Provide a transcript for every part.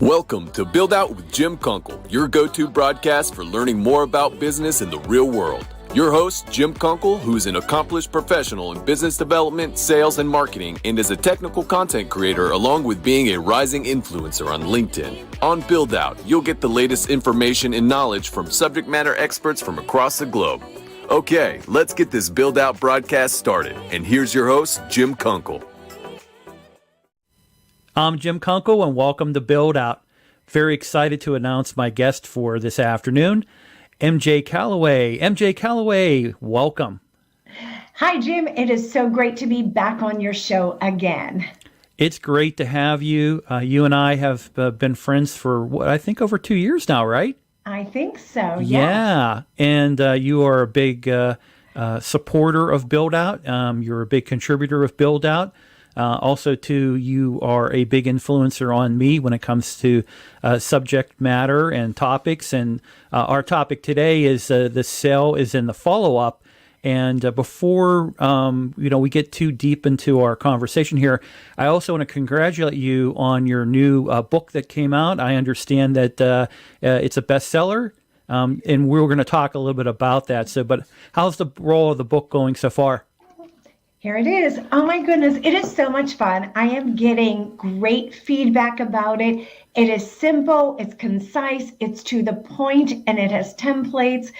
Welcome to Build Out with Jim Kunkel, your go-to broadcast for learning more about business in the real world. Your host, Jim Kunkel, who is an accomplished professional in business development, sales, and marketing, and is a technical content creator along with being a rising influencer on LinkedIn. On Build Out, you'll get the latest information and knowledge from subject matter experts from across the globe. Okay, let's get this Build Out broadcast started. And here's your host, Jim Kunkel. I'm Jim Kunkel, and welcome to Build Out. Very excited to announce my guest for this afternoon, MJ Callaway. MJ Callaway, welcome. Hi, Jim. It is so great to be back on your show again. It's great to have you. You and I have been friends for, what, I think over 2 years now, right? I think so, yes. Yeah, and you are a big supporter of Build Out. You're a big contributor of Build Out. Also, too, you are a big influencer on me when it comes to subject matter and topics. And our topic today is the sale is in the follow-up. And before we get too deep into our conversation here, I also want to congratulate you on your new book that came out. I understand that it's a bestseller, and we're going to talk a little bit about that. So, but how's the role of the book going so far? Here it is. Oh my goodness, it is so much fun. I am getting great feedback about it. It is simple, it's concise, it's to the point, and it has templates.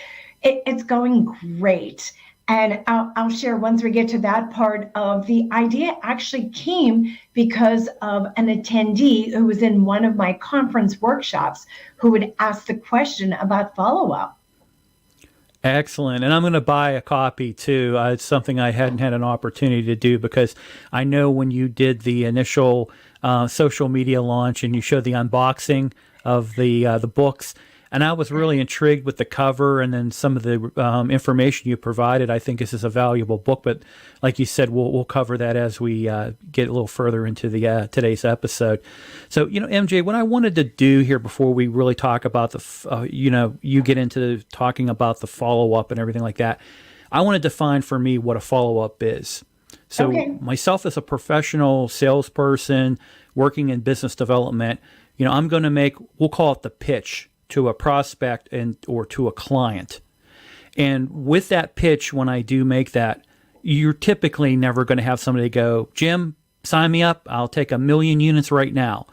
It's going great. And I'll share once we get to that part of the idea actually came because of an attendee who was in one of my conference workshops who would ask the question about follow-up. Excellent. And I'm going to buy a copy too. It's something I hadn't had an opportunity to do because I know when you did the initial social media launch and you showed the unboxing of the books, and I was really intrigued with the cover and then some of the information you provided. I think this is a valuable book, but like you said, we'll cover that as we get a little further into the today's episode. So, MJ, what I wanted to do here before we really talk about you get into talking about the follow-up and everything like that, I want to define for me what a follow-up is. So myself as a professional salesperson working in business development, I'm going to we'll call it the pitch to a prospect or to a client. And with that pitch, when I do make that, you're typically never going to have somebody go, Jim, sign me up. I'll take 1 million units right now.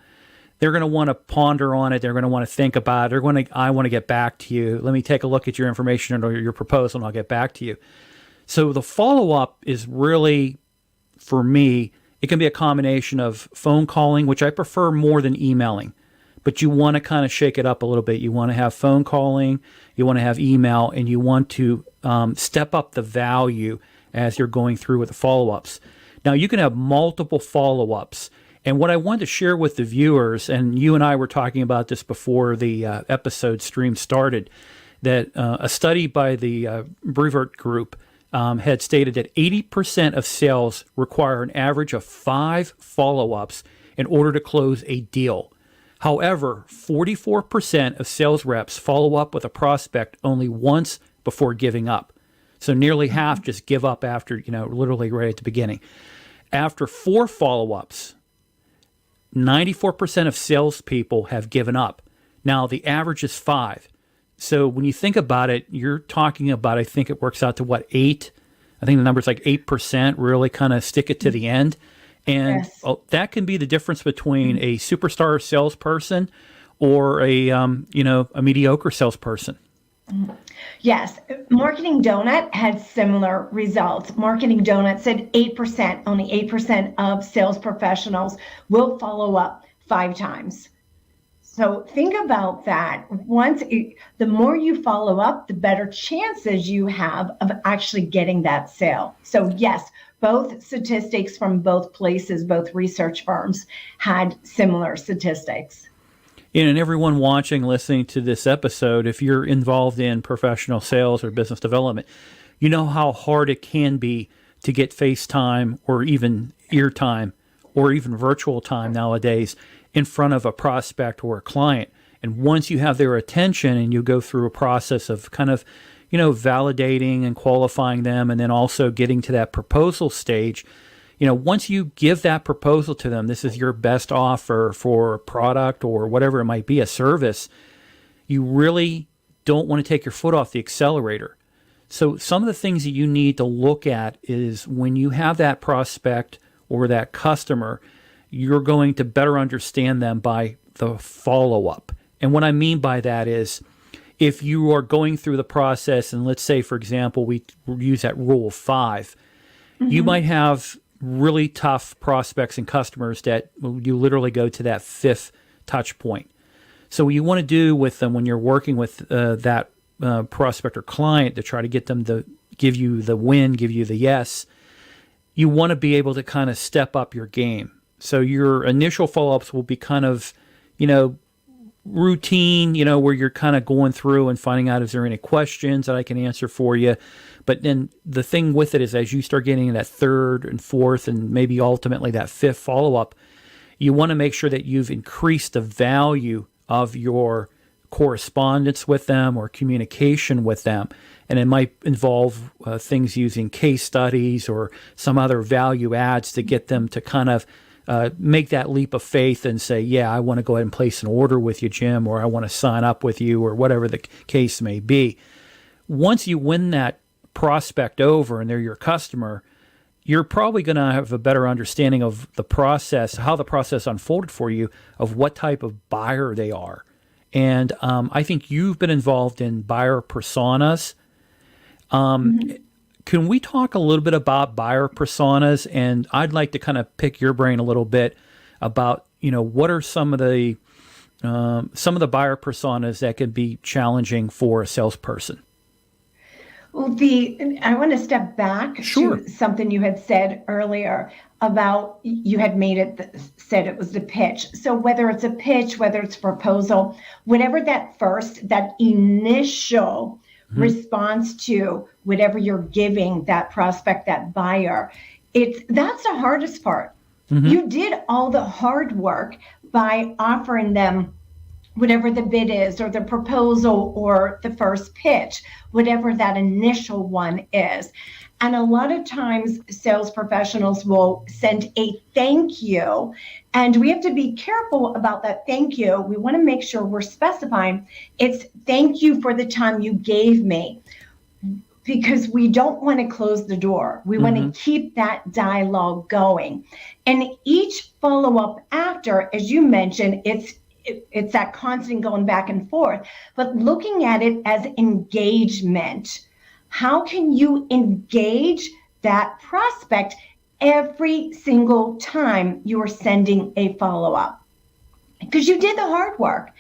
They're going to want to ponder on it. They're going to want to think about it. I want to get back to you. Let me take a look at your information or your proposal and I'll get back to you. So the follow-up is really, for me, it can be a combination of phone calling, which I prefer more than emailing. But you want to kind of shake it up a little bit. You want to have phone calling, you want to have email, and you want to step up the value as you're going through with the follow-ups. Now, you can have multiple follow-ups. And what I wanted to share with the viewers, and you and I were talking about this before the episode stream started, that a study by the Brevoort Group had stated that 80% of sales require an average of 5 follow-ups in order to close a deal. However, 44% of sales reps follow up with a prospect only once before giving up. So nearly half just give up after, literally right at the beginning. After 4 follow-ups, 94% of salespeople have given up. Now, the average is 5. So when you think about it, you're talking about, I think it works out to 8? I think the number's like 8% really kind of stick it to the end. And yes, that can be the difference between a superstar salesperson or a mediocre salesperson. Yes. Marketing Donut had similar results. Marketing Donut said only 8% of sales professionals will follow up 5 times. So think about that. The more you follow up, the better chances you have of actually getting that sale. So yes, both statistics from both places, both research firms had similar statistics. And everyone watching, listening to this episode, if you're involved in professional sales or business development, you know how hard it can be to get face time or even ear time or even virtual time nowadays in front of a prospect or a client. And once you have their attention and you go through a process of kind of, validating and qualifying them and then also getting to that proposal stage, once you give that proposal to them, this is your best offer for a product or whatever it might be, a service, you really don't want to take your foot off the accelerator. So some of the things that you need to look at is when you have that prospect or that customer, you're going to better understand them by the follow-up. And what I mean by that is if you are going through the process, and let's say, for example, we use that rule of 5, you might have really tough prospects and customers that you literally go to that 5th touch point. So what you want to do with them when you're working with that prospect or client to try to get them to give you the win, give you the yes, you want to be able to kind of step up your game. So your initial follow-ups will be kind of, routine, where you're kind of going through and finding out, is there any questions that I can answer for you? But then the thing with it is as you start getting that 3rd and 4th and maybe ultimately that 5th follow-up, you want to make sure that you've increased the value of your correspondence with them or communication with them. And it might involve things using case studies or some other value adds to get them to kind of make that leap of faith and say, yeah, I want to go ahead and place an order with you, Jim, or I want to sign up with you, or whatever the case may be. Once you win that prospect over and they're your customer, you're probably going to have a better understanding of the process, how the process unfolded for you, of what type of buyer they are. And I think you've been involved in buyer personas. Can we talk a little bit about buyer personas? And I'd like to kind of pick your brain a little bit about, what are some of the buyer personas that can be challenging for a salesperson? Well, I want to step back to something you had said earlier about you had said it was the pitch. So whether it's a pitch, whether it's a proposal, whatever that initial response to whatever you're giving that prospect, that buyer, that's the hardest part. You did all the hard work by offering them whatever the bid is or the proposal or the first pitch, whatever that initial one is. And a lot of times sales professionals will send a thank you, and we have to be careful about that thank you. We want to make sure we're specifying it's thank you for the time you gave me, because we don't want to close the door. We want to keep that dialogue going. And each follow-up after, as you mentioned, it's that constant going back and forth, but looking at it as engagement. How can you engage that prospect every single time you are sending a follow-up? Because you did the hard work.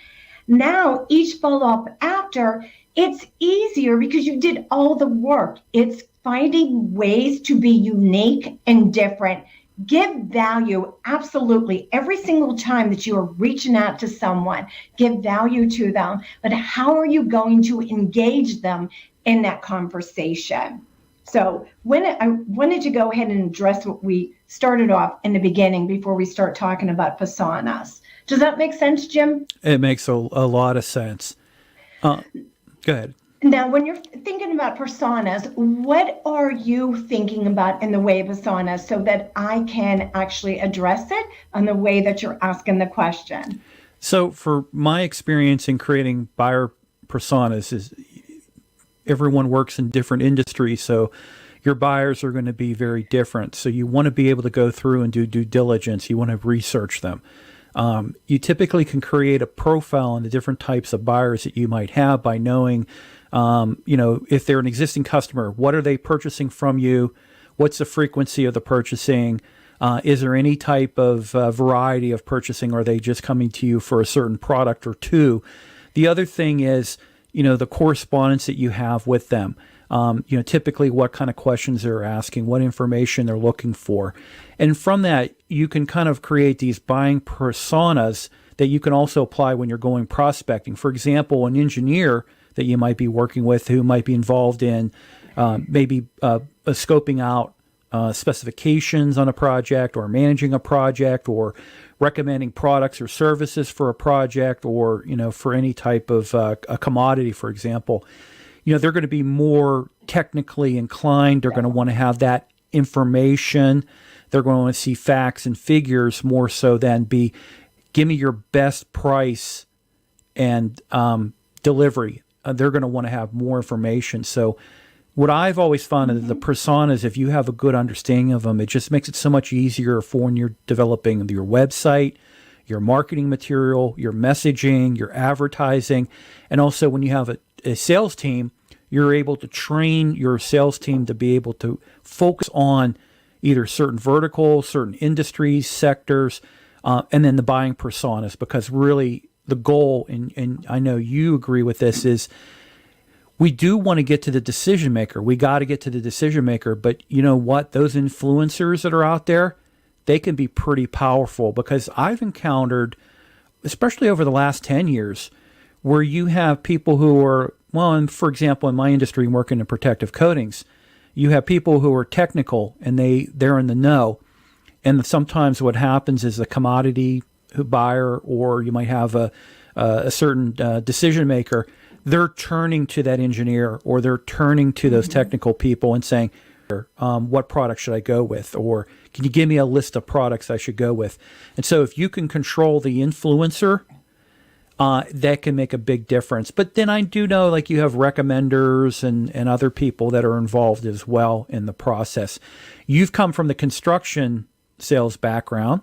Now, each follow-up after, it's easier because you did all the work. It's finding ways to be unique and different. Give value, absolutely. Every single time that you are reaching out to someone, give value to them. But how are you going to engage them in that conversation? So I wanted to go ahead and address what we started off in the beginning before we start talking about personas. Does that make sense, Jim? It makes a lot of sense. Go ahead. Now, when you're thinking about personas, what are you thinking about in the way of personas so that I can actually address it in the way that you're asking the question? So for my experience in creating buyer personas is everyone works in different industries, so your buyers are going to be very different. So you want to be able to go through and do due diligence. You want to research them. You typically can create a profile on the different types of buyers that you might have by knowing, if they're an existing customer, what are they purchasing from you? What's the frequency of the purchasing? Is there any type of variety of purchasing? Or are they just coming to you for a certain product or two? The other thing is, the correspondence that you have with them. Typically what kind of questions they're asking, what information they're looking for. And from that, you can kind of create these buying personas that you can also apply when you're going prospecting. For example, an engineer that you might be working with who might be involved in maybe scoping out specifications on a project or managing a project or recommending products or services for a project or, for any type of a commodity, for example. They're going to be more technically inclined. They're going to want to have that information. They're going to want to see facts and figures more so than give me your best price and delivery. They're going to want to have more information. So what I've always found is the personas, if you have a good understanding of them, it just makes it so much easier for when you're developing your website, your marketing material, your messaging, your advertising. And also when you have a sales team, you're able to train your sales team to be able to focus on either certain verticals, certain industries, sectors, and then the buying personas, because really the goal, and I know you agree with this, is we do want to get to the decision maker. We got to get to the decision maker, but you know what? Those influencers that are out there, they can be pretty powerful, because I've encountered, especially over the last 10 years, where you have people who are, well, and for example, in my industry, working in protective coatings, you have people who are technical and they're in the know. And sometimes what happens is a commodity buyer, or you might have a certain decision maker, they're turning to that engineer, or they're turning to those technical people and saying, what product should I go with? Or can you give me a list of products I should go with? And so if you can control the influencer, that can make a big difference. But then I do know, like, you have recommenders and other people that are involved as well in the process. You've come from the construction sales background,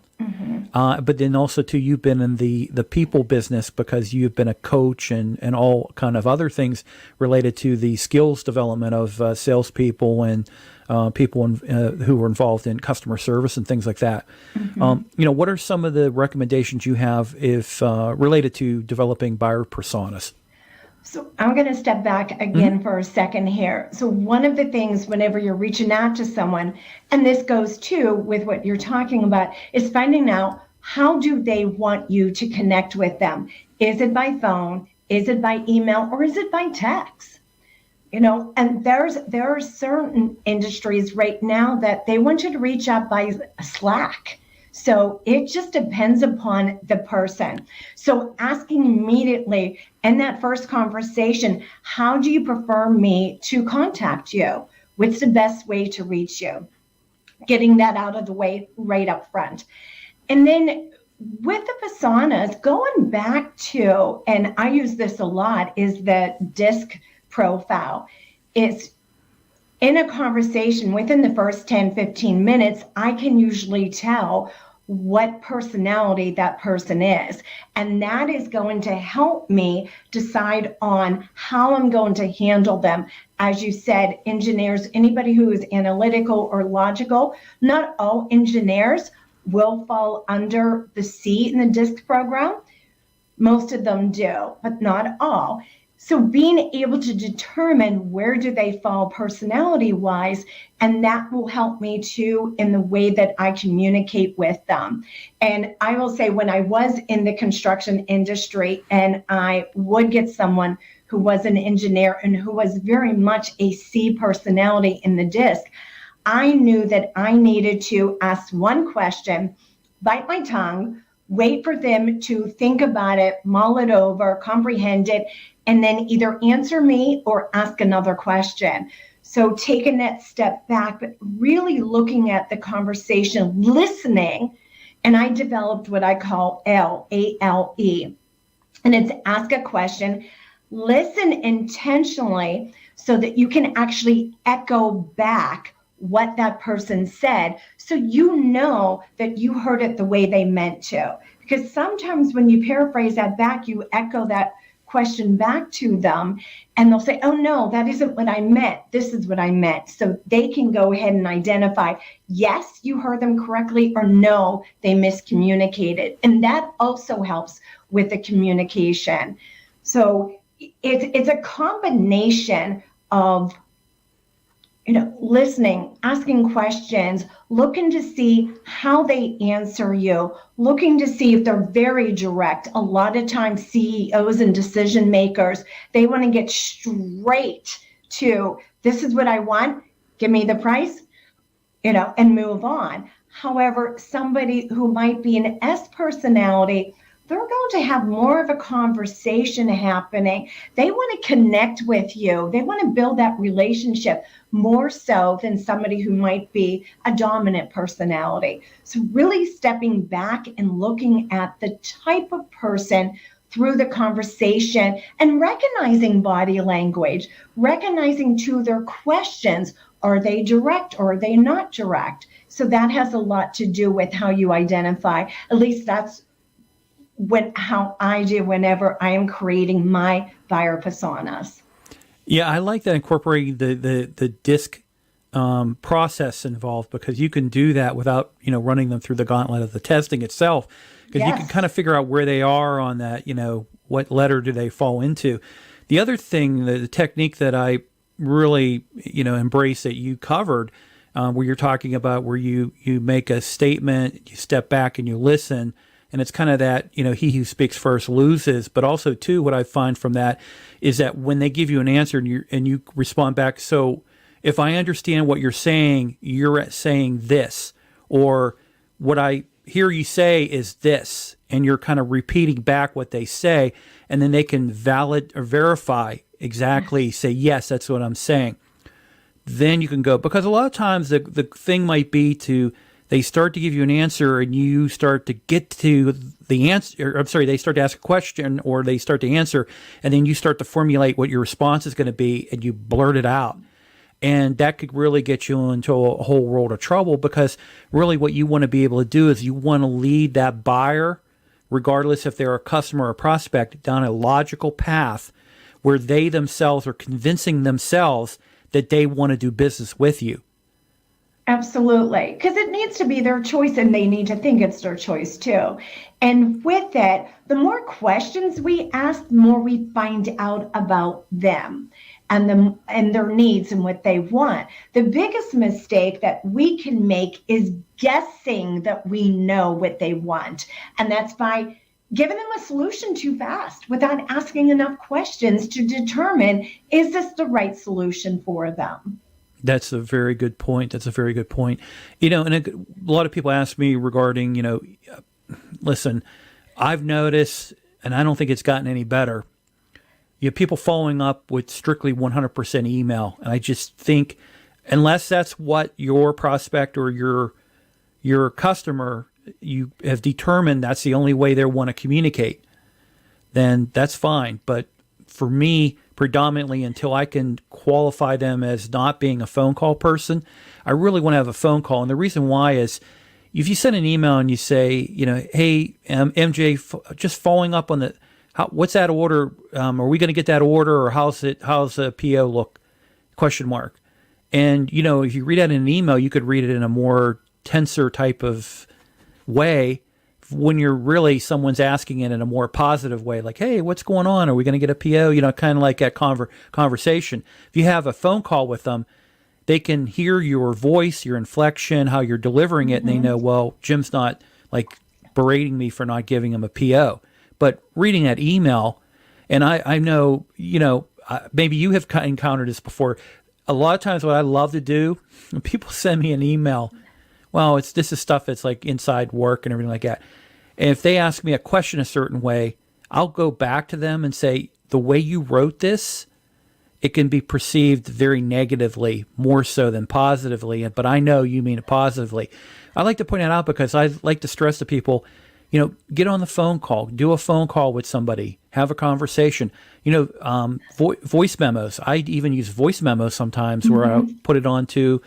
but then also too, you've been in the people business, because you've been a coach and all kind of other things related to the skills development of salespeople and people who are involved in customer service and things like that. What are some of the recommendations you have if related to developing buyer personas? So I'm going to step back again for a second here. So one of the things whenever you're reaching out to someone, and this goes too with what you're talking about, is finding out, how do they want you to connect with them? Is it by phone? Is it by email? Or is it by text? And there are certain industries right now that they want you to reach out by Slack. So it just depends upon the person. So asking immediately in that first conversation, how do you prefer me to contact you? What's the best way to reach you? Getting that out of the way right up front. And then with the personas, going back to, and I use this a lot, is the DISC profile. It's in a conversation within the first 10, 15 minutes, I can usually tell what personality that person is. And that is going to help me decide on how I'm going to handle them. As you said, engineers, anybody who is analytical or logical, not all engineers will fall under the C in the DISC program. Most of them do, but not all. So being able to determine where do they fall personality-wise, and that will help me too in the way that I communicate with them. And I will say, when I was in the construction industry and I would get someone who was an engineer and who was very much a C personality in the DISC, I knew that I needed to ask one question, bite my tongue, wait for them to think about it, mull it over, comprehend it, and then either answer me or ask another question. So taking that step back, but really looking at the conversation, listening, and I developed what I call ALE, and it's ask a question, listen intentionally so that you can actually echo back what that person said, so you know that you heard it the way they meant to. Because sometimes when you paraphrase that back, you echo that question back to them, and they'll say, oh no, that isn't what I meant. This is what I meant. So they can go ahead and identify, yes, you heard them correctly, or no, they miscommunicated. And that also helps with the communication. So it's a combination of listening, asking questions, looking to see how they answer you, looking to see if they're very direct. A lot of times CEOs and decision makers, they want to get straight to, this is what I want, give me the price, and move on. However, somebody who might be an S personality, they're going to have more of a conversation happening. They want to connect with you. They want to build that relationship more so than somebody who might be a dominant personality. So really stepping back and looking at the type of person through the conversation and recognizing body language, recognizing too their questions. Are they direct or are they not direct? So that has a lot to do with how you identify. At least that's how I do whenever I am creating my buyer personas. Yeah, I like that incorporating the DISC process involved, because you can do that without running them through the gauntlet of the testing itself, because you can kind of figure out where they are on that. What letter do they fall into? The other thing, the technique that I really embrace that you covered, where you're talking about where you make a statement, you step back and you listen. And it's kind of that, he who speaks first loses. But also, too, what I find from that is that when they give you an answer and you respond back, so if I understand what you're saying saying this, or what I hear you say is this, and you're kind of repeating back what they say, and then they can valid or verify exactly, say, yes, that's what I'm saying. Then you can go, because a lot of times the thing might be they start to give you an answer and you start to get to the answer. I'm sorry, they start to ask a question or they start to answer, and then you start to formulate what your response is going to be and you blurt it out. And that could really get you into a whole world of trouble, because really what you want to be able to do is you want to lead that buyer, regardless if they're a customer or a prospect, down a logical path where they themselves are convincing themselves that they want to do business with you. Absolutely, because it needs to be their choice and they need to think it's their choice too. And with it, the more questions we ask, the more we find out about them and their needs and what they want. The biggest mistake that we can make is guessing that we know what they want. And that's by giving them a solution too fast without asking enough questions to determine, is this the right solution for them? That's a very good point. And a lot of people ask me regarding, listen, I've noticed, and I don't think it's gotten any better, you have people following up with strictly 100% email. And I just think, unless that's what your prospect or your customer, you have determined that's the only way they want to communicate, then that's fine. But for me, predominantly, until I can qualify them as not being a phone call person, I really want to have a phone call. And the reason why is, if you send an email and you say, hey, MJ, just following up on what's that order? Are we going to get that order, or how's the PO look? ? And if you read that in an email, you could read it in a more tenser type of way. When you're really, someone's asking it in a more positive way, like, hey, what's going on? Are we going to get a PO? Kind of like that conversation. If you have a phone call with them, they can hear your voice, your inflection, how you're delivering it, and they know, well, Jim's not like berating me for not giving him a PO. But reading that email, and I know, maybe you have encountered this before. A lot of times what I love to do, when people send me an email, well, this is stuff that's like inside work and everything like that. And if they ask me a question a certain way, I'll go back to them and say, the way you wrote this, it can be perceived very negatively, more so than positively. But I know you mean it positively. I like to point that out because I like to stress to people, get on the phone call, do a phone call with somebody, have a conversation. Voice memos. I even use voice memos sometimes where I put it onto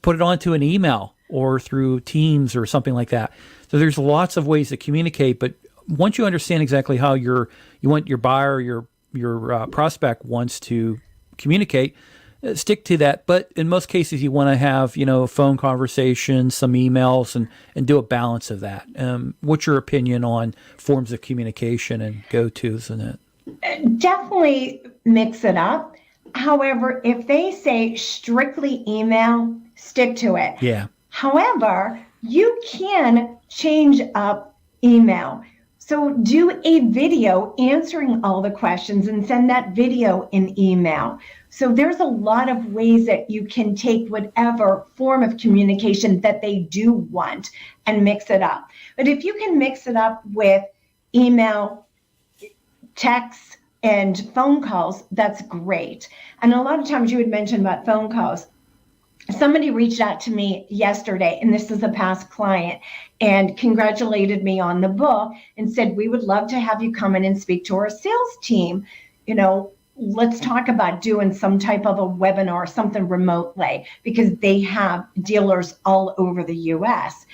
an email or through Teams or something like that. So there's lots of ways to communicate, but once you understand exactly how you want your buyer, your prospect wants to communicate, stick to that. But in most cases, you want to have, a phone conversation, some emails, and do a balance of that. What's your opinion on forms of communication and go-tos in it? Definitely mix it up. However, if they say strictly email, stick to it. Yeah. However, you can change up email. So do a video answering all the questions and send that video in email. So there's a lot of ways that you can take whatever form of communication that they do want and mix it up. But if you can mix it up with email, texts, and phone calls, that's great. And a lot of times you had mentioned about phone calls. Somebody reached out to me yesterday, and this is a past client, and congratulated me on the book and said, we would love to have you come in and speak to our sales team. Let's talk about doing some type of a webinar, something remotely, because they have dealers all over the US.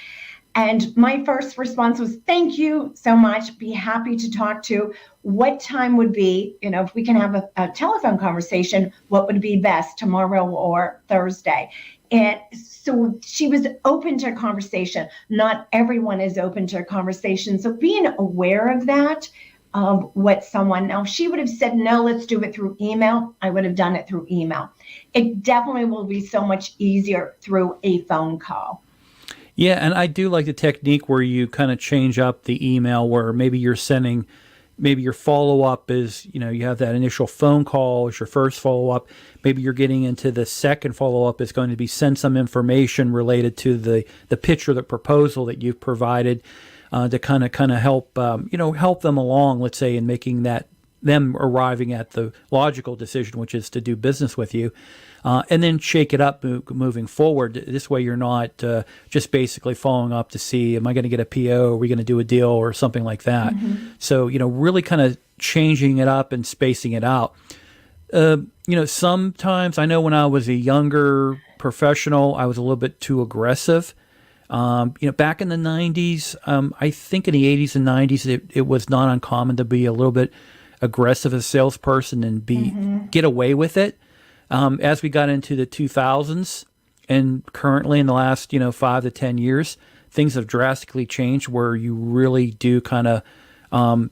And my first response was, thank you so much. Be happy to talk to. What time would be, if we can have a telephone conversation, what would be best, tomorrow or Thursday? And so she was open to a conversation. Not everyone is open to a conversation. So being aware of that, now she would have said, no, let's do it through email. I would have done it through email. It definitely will be so much easier through a phone call. Yeah, and I do like the technique where you kind of change up the email, where maybe you're sending, maybe your follow-up is, you have that initial phone call as your first follow-up. Maybe you're getting into the second follow-up is going to be send some information related to the pitch or the proposal that you've provided to kind of help, help them along, let's say, in making them arriving at the logical decision, which is to do business with you. And then shake it up moving forward. This way you're not just basically following up to see, am I going to get a PO? Are we going to do a deal or something like that? Mm-hmm. So, really kind of changing it up and spacing it out. Sometimes I know when I was a younger professional, I was a little bit too aggressive. Back in the 90s, I think in the 80s and 90s, it was not uncommon to be a little bit aggressive as a salesperson and get away with it. As we got into the 2000s and currently in the last, 5 to 10 years, things have drastically changed where you really do kind of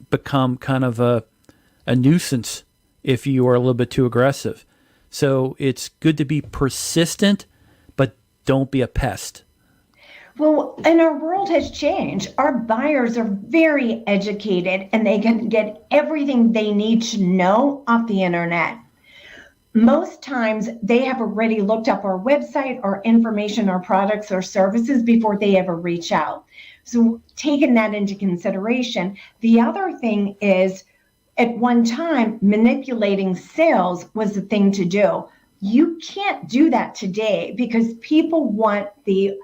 become kind of a nuisance if you are a little bit too aggressive. So it's good to be persistent, but don't be a pest. Well, and our world has changed. Our buyers are very educated and they can get everything they need to know off the internet. Most times they have already looked up our website, our information, our products, or services before they ever reach out. So taking that into consideration. The other thing is, at one time, manipulating sales was the thing to do. You can't do that today because people want the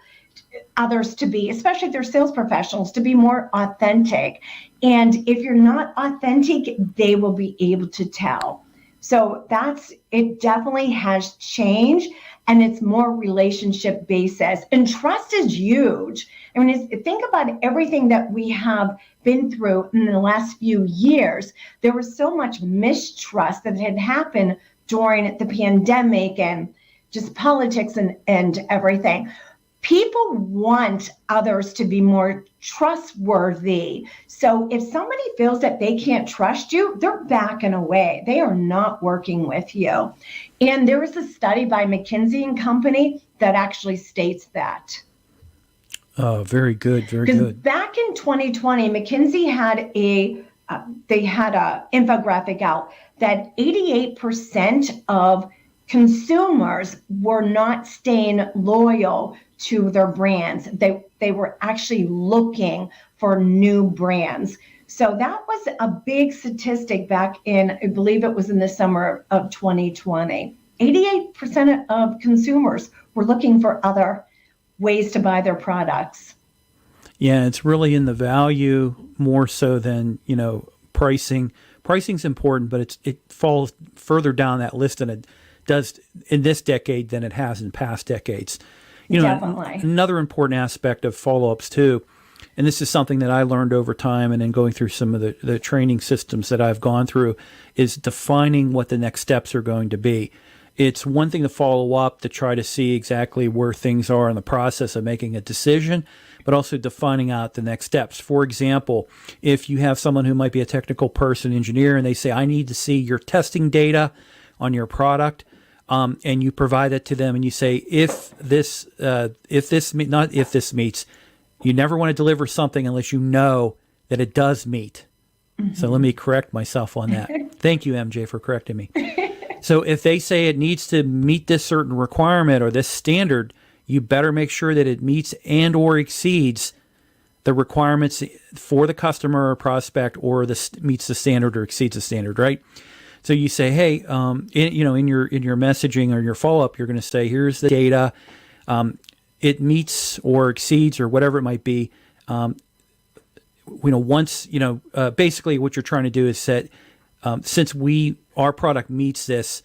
others to be, especially if they're sales professionals, to be more authentic. And if you're not authentic, they will be able to tell. So it definitely has changed, and it's more relationship basis. And trust is huge. I mean, think about everything that we have been through in the last few years. There was so much mistrust that had happened during the pandemic and just politics and everything. People want others to be more trustworthy. So if somebody feels that they can't trust you, they're backing away. They are not working with you. And there was a study by McKinsey & Company that actually states that. Oh, very good, very good. Back in 2020, McKinsey had a infographic out that 88% of consumers were not staying loyal to their brands. They were actually looking for new brands. So that was a big statistic back in, I believe it was in the summer of 2020. 88% of consumers were looking for other ways to buy their products. Yeah, it's really in the value more so than, pricing. Pricing's important, but it falls further down that list than it does in this decade than it has in past decades. Definitely. Another important aspect of follow-ups too, and this is something that I learned over time and in going through some of the training systems that I've gone through, is defining what the next steps are going to be. It's one thing to follow up to try to see exactly where things are in the process of making a decision, but also defining out the next steps. For example, if you have someone who might be a technical person, engineer, and they say, I need to see your testing data on your product, and you provide it to them and you say, if this meets, you never want to deliver something unless you know that it does meet. Mm-hmm. So let me correct myself on that. Thank you, MJ, for correcting me. So if they say it needs to meet this certain requirement or this standard, you better make sure that it meets and or exceeds the requirements for the customer or prospect, or meets the standard or exceeds the standard, right? So you say, hey, in your messaging or your follow up, you're going to say, here's the data, it meets or exceeds or whatever it might be. Once basically what you're trying to do is set, since our product meets this,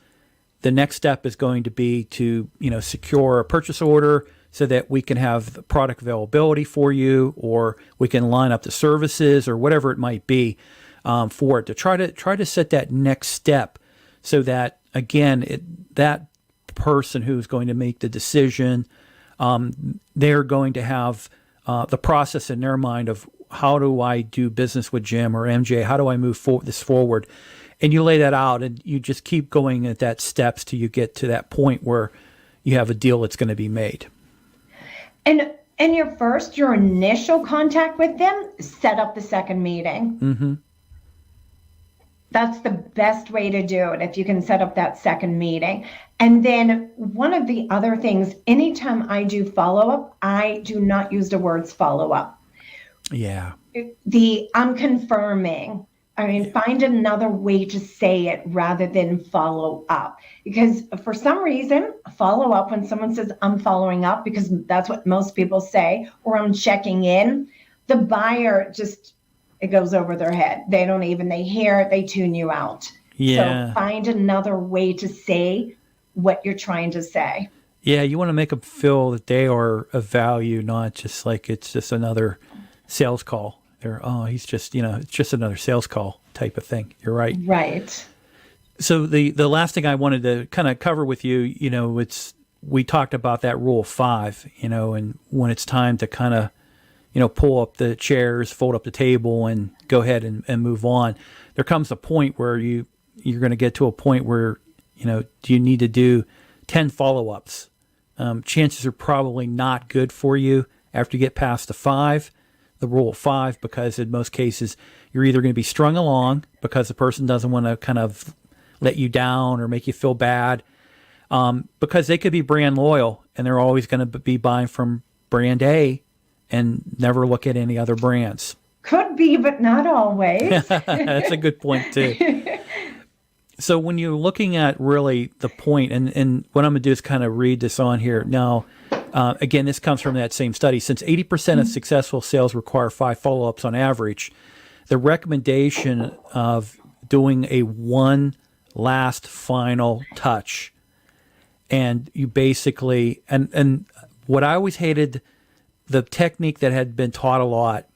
the next step is going to be to secure a purchase order so that we can have the product availability for you, or we can line up the services or whatever it might be. For it to try to set that next step, so that again that person who's going to make the decision, they're going to have the process in their mind of, how do I do business with Jim or MJ? How do I move this forward? And you lay that out, and you just keep going at that steps till you get to that point where you have a deal that's going to be made. And in your initial contact with them, set up the second meeting. Mm-hmm. That's the best way to do it, if you can set up that second meeting. And then one of the other things, anytime I do follow-up, I do not use the words follow-up. Yeah. I'm confirming. Find another way to say it rather than follow up. Because for some reason, follow up, when someone says I'm following up, because that's what most people say, or I'm checking in, the buyer it goes over their head. They hear it, they tune you out. Yeah. So find another way to say what you're trying to say. Yeah, you want to make them feel that they are of value, not just like it's just another sales call. He's just, it's just another sales call type of thing. You're right. Right. So the last thing I wanted to kind of cover with you, we talked about that rule of 5, and when it's time to kind of, pull up the chairs, fold up the table, and go ahead and move on. There comes a point where you're going to get to a point where, do you need to do 10 follow-ups? Chances are probably not good for you after you get past the rule of 5, because in most cases, you're either going to be strung along because the person doesn't want to kind of let you down or make you feel bad, because they could be brand loyal and they're always going to be buying from brand A and never look at any other brands. Could be, but not always. That's a good point too. So when you're looking at really the point, and what I'm going to do is kind of read this on here. Now, again, this comes from that same study. Since 80% of successful sales require 5 follow-ups on average, the recommendation of doing a one last final touch, and you basically, and what I always hated, the technique that had been taught a lot,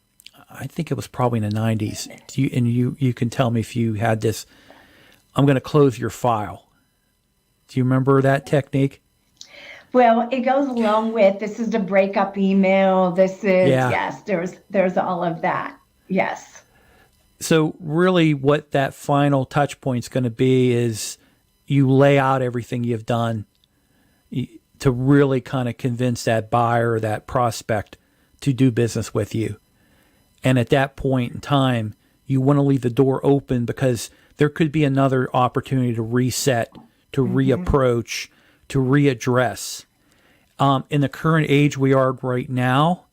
I think it was probably in the 90s, you can tell me if you had this, I'm going to close your file. Do you remember that technique? Well, it goes along with, this is the breakup email. This is, yes, there's all of that. Yes. So really what that final touch point is going to be is you lay out everything you've done to really kind of convince that buyer or that prospect to do business with you. And at that point in time, you want to leave the door open, because there could be another opportunity to reset, to reapproach, to readdress. In the current age we are right now,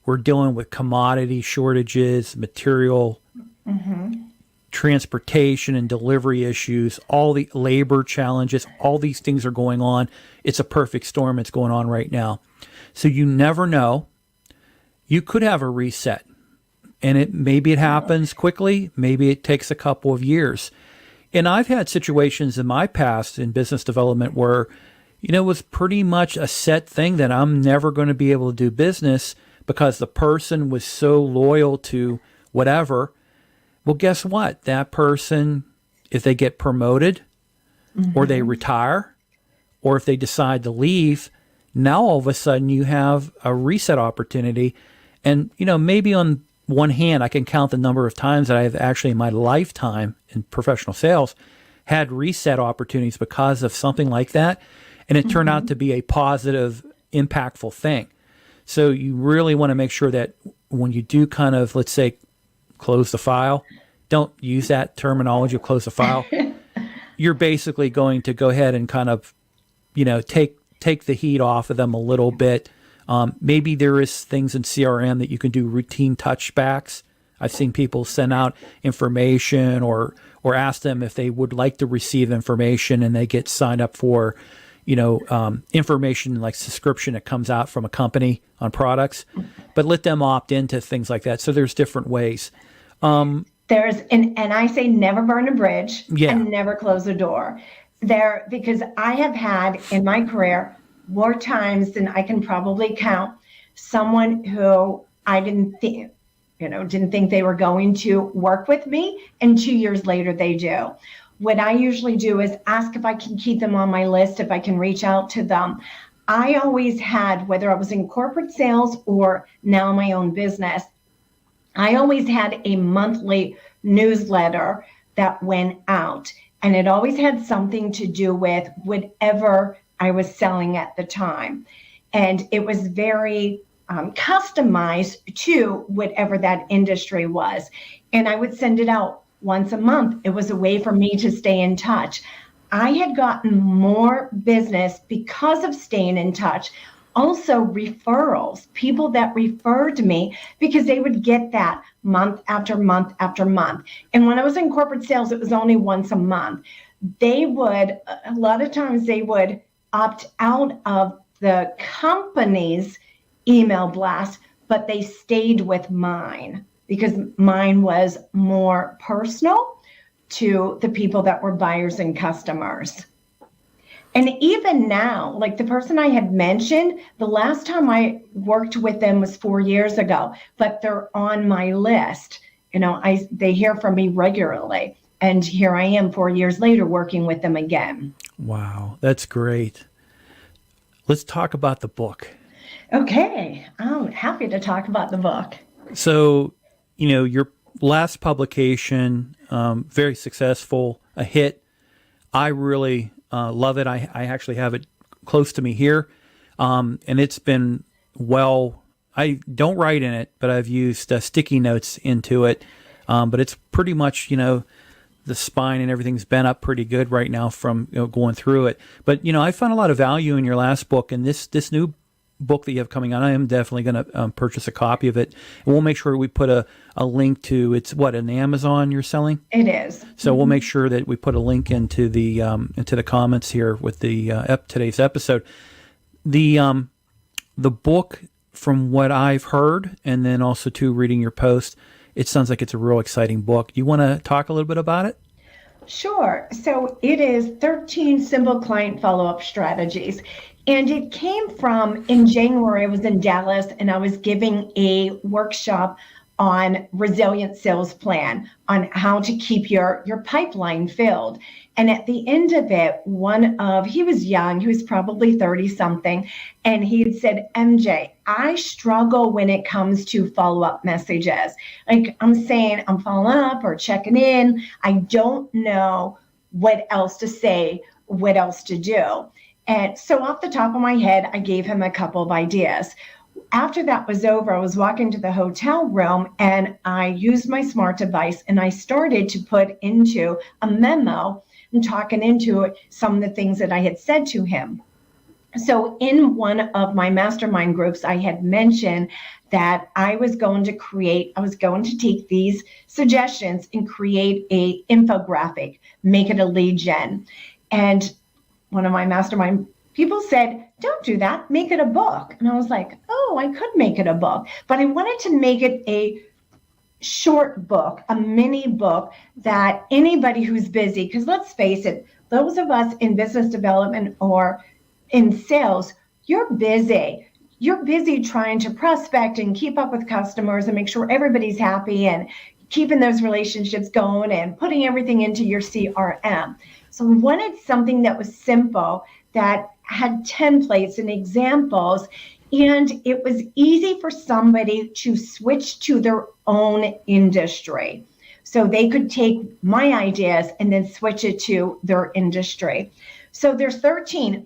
we're dealing with commodity shortages, material, transportation and delivery issues, all the labor challenges, all these things are going on. It's a perfect storm that's going on right now. So you never know. You could have a reset, and maybe it happens quickly, maybe it takes a couple of years. And I've had situations in my past in business development where, it was pretty much a set thing that I'm never going to be able to do business because the person was so loyal to whatever. Well, guess what? That person, if they get promoted or they retire, or if they decide to leave, now all of a sudden you have a reset opportunity. And, maybe on one hand, I can count the number of times that I've actually in my lifetime in professional sales had reset opportunities because of something like that. And it turned out to be a positive, impactful thing. So you really want to make sure that when you do kind of, let's say, close the file, don't use that terminology of close the file. You're basically going to go ahead and kind of, take the heat off of them a little bit, Maybe there is things in CRM that you can do routine touchbacks. I've seen people send out information or ask them if they would like to receive information, and they get signed up for, information like subscription that comes out from a company on products, but let them opt into things like that. So there's different ways. And I say never burn a bridge and never close a door there, because I have had in my career more times than I can probably count someone who I didn't think they were going to work with me, and 2 years later they do. What I usually do is ask if I can keep them on my list, if I can reach out to them. I always had, whether I was in corporate sales or now my own business, I always had a monthly newsletter that went out, and it always had something to do with whatever I was selling at the time. And it was very customized to whatever that industry was. And I would send it out once a month. It was a way for me to stay in touch. I had gotten more business because of staying in touch. Also referrals, people that referred me because they would get that month after month after month. And when I was in corporate sales, it was only once a month. A lot of times they would opt out of the company's email blast, but they stayed with mine because mine was more personal to the people that were buyers and customers. And even now, like the person I had mentioned, the last time I worked with them was 4 years ago, but they're on my list. They hear from me regularly, and here I am 4 years later working with them again. Wow, that's great. Let's talk about the book. Okay, I'm happy to talk about the book. So, your last publication, very successful, a hit. I really love it. I actually have it close to me here. And it's been I don't write in it, but I've used sticky notes into it. But it's pretty much, the spine and everything's bent up pretty good right now from going through it. But, I found a lot of value in your last book, and this new book that you have coming out. I am definitely going to purchase a copy of it, and we'll make sure we put a link to it's an Amazon you're selling. It is. So we'll make sure that we put a link into the comments here with the today's episode. The book, from what I've heard, and then also too reading your post, it sounds like it's a real exciting book. You want to talk a little bit about it? Sure. So it is 13 simple client follow-up strategies. And it came from, in January, I was in Dallas and I was giving a workshop on resilient sales plan, on how to keep your pipeline filled. And at the end of it, he was young, he was probably 30 something. And he had said, MJ, I struggle when it comes to follow-up messages. Like I'm saying, I'm following up or checking in. I don't know what else to say, what else to do. And so off the top of my head, I gave him a couple of ideas. After that was over, I was walking to the hotel room and I used my smart device and I started to put into a memo and talking into some of the things that I had said to him. So in one of my mastermind groups, I had mentioned that I was going to take these suggestions and create a infographic, make it a lead gen. And one of my mastermind people said, don't do that, make it a book. And I was like, oh, I could make it a book, but I wanted to make it a short book, a mini book that anybody who's busy, because let's face it, those of us in business development or in sales, you're busy. You're busy trying to prospect and keep up with customers and make sure everybody's happy and keeping those relationships going and putting everything into your CRM. So we wanted something that was simple, that had templates and examples, and it was easy for somebody to switch to their own industry. So they could take my ideas and then switch it to their industry. So there's 13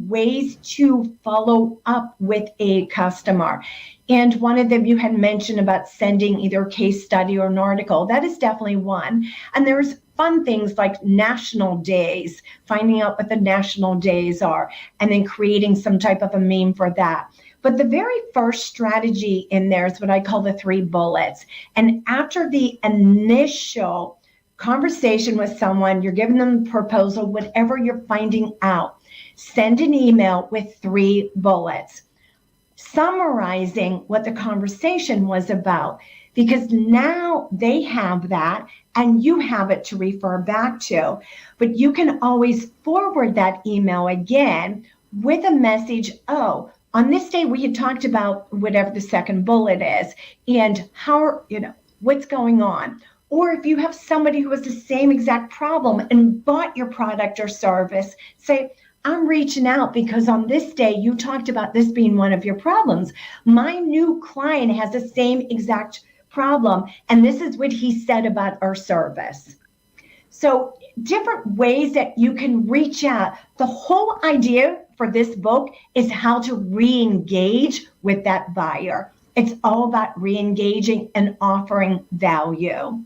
ways to follow up with a customer. And one of them you had mentioned about sending either a case study or an article. That is definitely one. And there's fun things like national days, finding out what the national days are, and then creating some type of a meme for that. But the very first strategy in there is what I call the 3 bullets. And after the initial conversation with someone, you're giving them a proposal, whatever you're finding out, send an email with 3 bullets summarizing what the conversation was about, because now they have that and you have it to refer back to. But you can always forward that email again with a message. Oh, on this day we had talked about whatever the second bullet is and how, what's going on. Or if you have somebody who has the same exact problem and bought your product or service, say, I'm reaching out because on this day you talked about this being one of your problems. My new client has the same exact problem, and this is what he said about our service. So different ways that you can reach out. The whole idea for this book is how to re-engage with that buyer. It's all about re-engaging and offering value.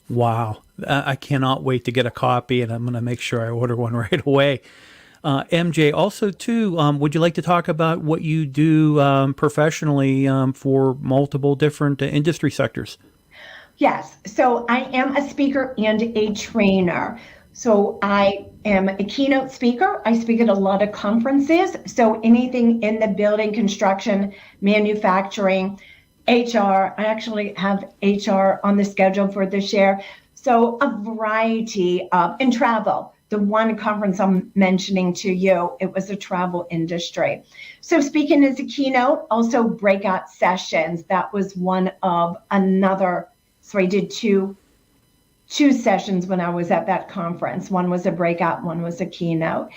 Wow. I cannot wait to get a copy, and I'm going to make sure I order one right away. MJ, also, too, would you like to talk about what you do professionally for multiple different industry sectors? Yes. So I am a speaker and a trainer. So I am a keynote speaker. I speak at a lot of conferences. So anything in the building, construction, manufacturing, HR. I actually have HR on the schedule for this year. So a variety of, and travel. The one conference I'm mentioning to you, it was a travel industry. So speaking as a keynote, also breakout sessions. That was one of another. So I did two sessions when I was at that conference. One was a breakout, one was a keynote.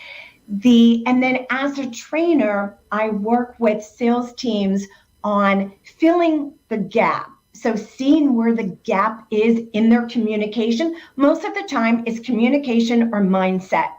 And then as a trainer, I work with sales teams on filling the gap. So seeing where the gap is in their communication. Most of the time it's communication or mindset.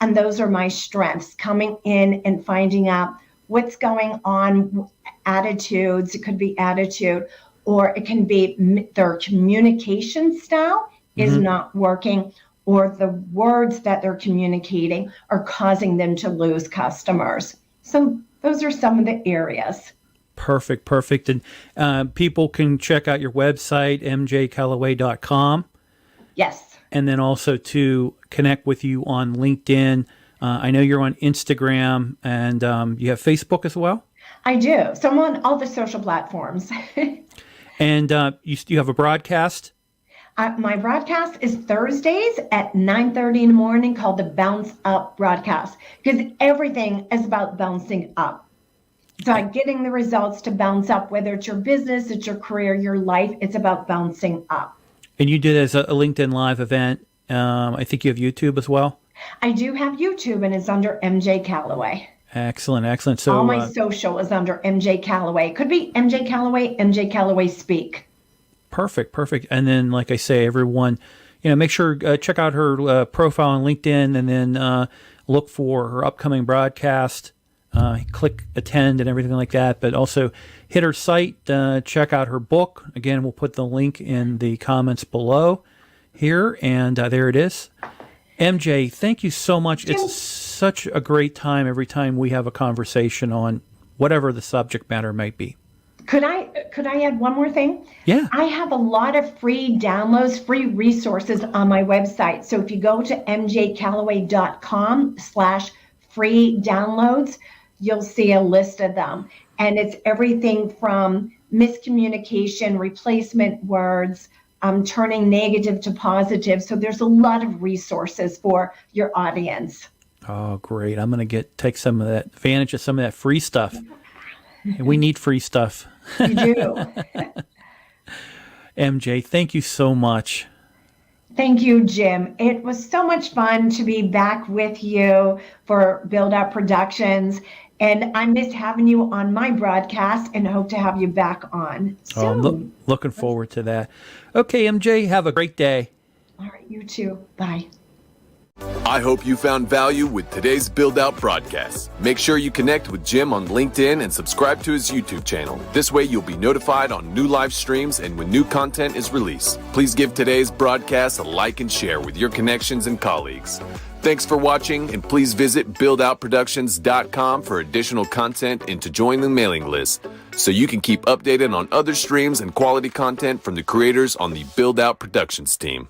And those are my strengths, coming in and finding out what's going on, attitudes. It could be attitude, or it can be their communication style is not working, or the words that they're communicating are causing them to lose customers. So those are some of the areas. Perfect. And people can check out your website, mjcallaway.com. Yes. And then also to connect with you on LinkedIn. I know you're on Instagram, and you have Facebook as well? I do. So I'm on all the social platforms. And you have a broadcast? My broadcast is Thursdays at 9:30 in the morning, called the Bounce Up broadcast, because everything is about bouncing up. So getting the results to bounce up, whether it's your business, it's your career, your life, it's about bouncing up. And you did as a LinkedIn Live event. I think you have YouTube as well? I do have YouTube, and it's under MJ Callaway. Excellent. So all my social is under MJ Callaway. Could be MJ Callaway, MJ Callaway Speak. Perfect. And then, like I say, everyone, make sure check out her profile on LinkedIn, and then look for her upcoming broadcast. Click attend and everything like that. But also hit her site. Check out her book. Again, we'll put the link in the comments below here, and there it is. MJ, thank you so much. It's such a great time every time we have a conversation on whatever the subject matter might be. Could I add one more thing? Yeah. I have a lot of free downloads, free resources on my website. So if you go to mjcallaway.com/free downloads, you'll see a list of them. And it's everything from miscommunication, replacement words, turning negative to positive. So there's a lot of resources for your audience. Oh, great. I'm going to take some of that advantage of some of that free stuff. We need free stuff. You do. MJ, thank you so much. Thank you, Jim. It was so much fun to be back with you for Build Up Productions. And I miss having you on my broadcast and hope to have you back on soon. I'm looking forward to that. Okay, MJ, have a great day. All right, you too. Bye. I hope you found value with today's Build Out broadcast. Make sure you connect with Jim on LinkedIn and subscribe to his YouTube channel. This way you'll be notified on new live streams and when new content is released. Please give today's broadcast a like and share with your connections and colleagues. Thanks for watching, and please visit buildoutproductions.com for additional content and to join the mailing list so you can keep updated on other streams and quality content from the creators on the Build Out Productions team.